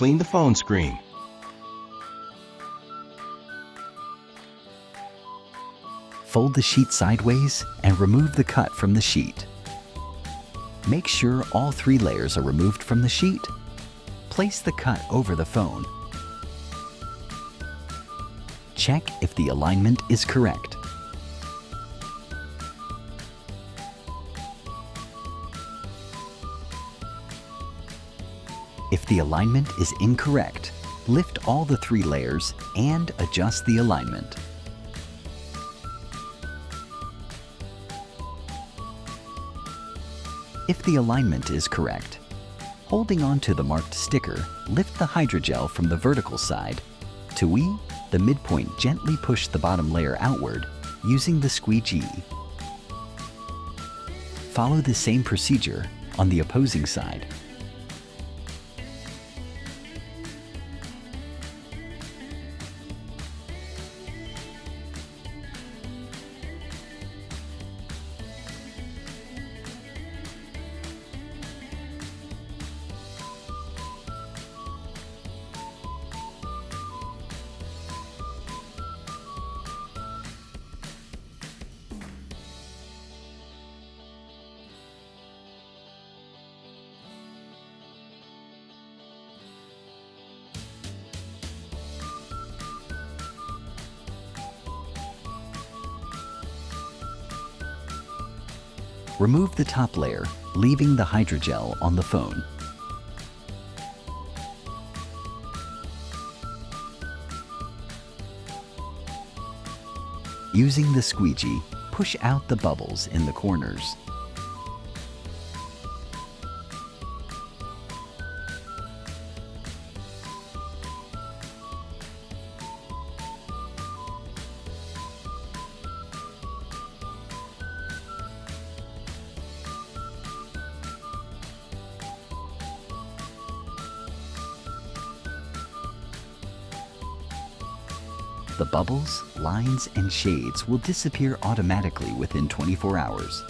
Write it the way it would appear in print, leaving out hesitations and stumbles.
clean the phone screen. Fold the sheet sideways and remove the cut from the sheet. Make sure all 3 layers are removed from the sheet. Place the cut over the phone. Check if the alignment is correct. If the alignment is incorrect, lift all the 3 layers and adjust the alignment. If the alignment is correct, holding on to the marked sticker, lift the hydrogel from the vertical side. To E, the midpoint, gently push the bottom layer outward using the squeegee. Follow the same procedure on the opposing side. Remove the top layer, leaving the hydrogel on the phone. Using the squeegee, push out the bubbles in the corners. The bubbles, lines, and shades will disappear automatically within 24 hours.